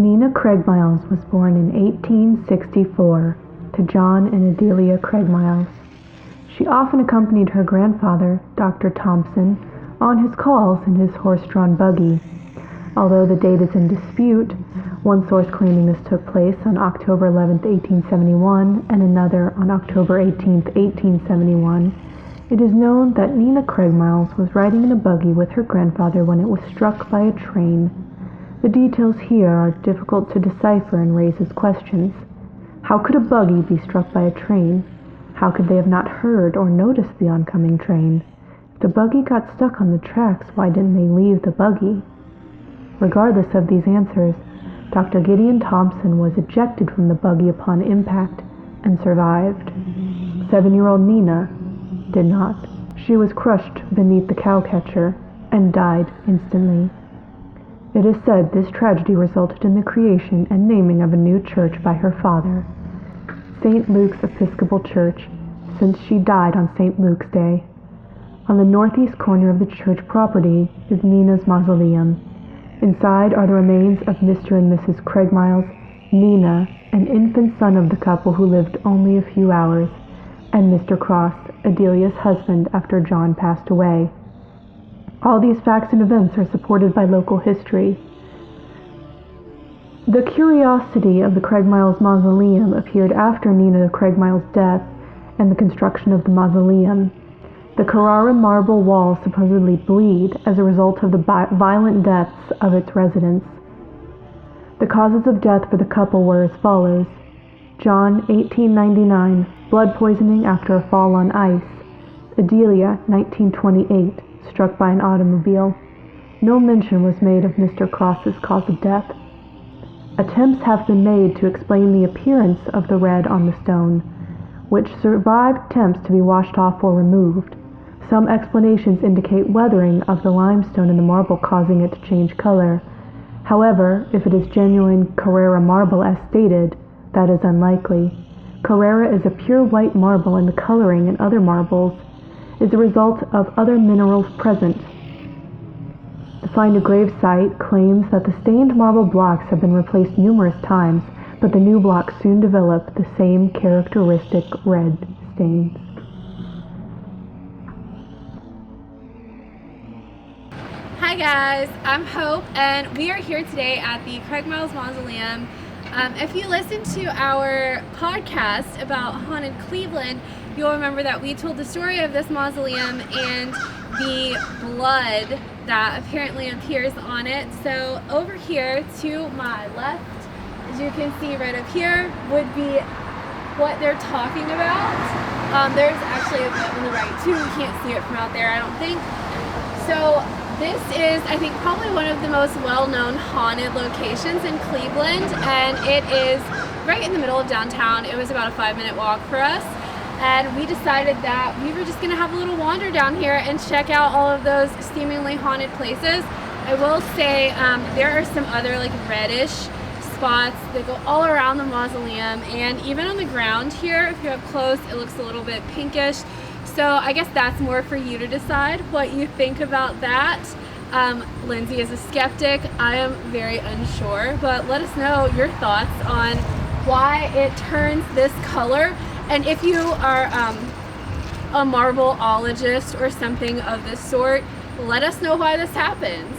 Nina Craigmiles was born in 1864 to John and Adelia Craigmiles. She often accompanied her grandfather, Dr. Thompson, on his calls in his horse-drawn buggy. Although the date is in dispute, one source claiming this took place on October 11, 1871, and another on October 18, 1871, it is known that Nina Craigmiles was riding in a buggy with her grandfather when it was struck by a train. The details here are difficult to decipher and raises questions. How could a buggy be struck by a train? How could they have not heard or noticed the oncoming train? If the buggy got stuck on the tracks, why didn't they leave the buggy? Regardless of these answers, Dr. Gideon Thompson was ejected from the buggy upon impact and survived. 7-year-old Nina did not. She was crushed beneath the cowcatcher and died instantly. It is said this tragedy resulted in the creation and naming of a new church by her father, St. Luke's Episcopal Church, since she died on St. Luke's Day. On the northeast corner of the church property is Nina's mausoleum. Inside are the remains of Mr. and Mrs. Craigmiles, Nina, an infant son of the couple who lived only a few hours, and Mr. Cross, Adelia's husband after John passed away. All these facts and events are supported by local history. The curiosity of the Craigmiles Mausoleum appeared after Nina Craigmiles' death and the construction of the mausoleum. The Carrara marble walls supposedly bleed as a result of the violent deaths of its residents. The causes of death for the couple were as follows. John, 1899, blood poisoning after a fall on ice. Adelia, 1928, struck by an automobile. No mention was made of Mr. Cross's cause of death. Attempts have been made to explain the appearance of the red on the stone, which survived attempts to be washed off or removed. Some explanations indicate weathering of the limestone in the marble causing it to change color. However, if it is genuine Carrara marble as stated, that is unlikely. Carrara is a pure white marble, and the coloring in other marbles is a result of other minerals present. The Find a Grave site claims that the stained marble blocks have been replaced numerous times, but the new blocks soon develop the same characteristic red stains. Hi guys, I'm Hope, and we are here today at the Craigmiles Mausoleum. If you listened to our podcast about haunted Cleveland, you'll remember that we told the story of this mausoleum and the blood that apparently appears on it. So over here to my left, as you can see right up here, would be what they're talking about. There's actually a bit on the right too. We can't see it from out there, I don't think. So this is, I think, probably one of the most well-known haunted locations in Cleveland, and it is right in the middle of downtown. It was about a 5-minute walk for us, and we decided that we were just going to have a little wander down here and check out all of those seemingly haunted places. I will say there are some other like reddish spots that go all around the mausoleum, and even on the ground here, if you're up close, it looks a little bit pinkish. So I guess that's more for you to decide what you think about that. Lindsay is a skeptic. I am very unsure, but let us know your thoughts on why it turns this color. And if you are a marbleologist or something of this sort, let us know why this happens.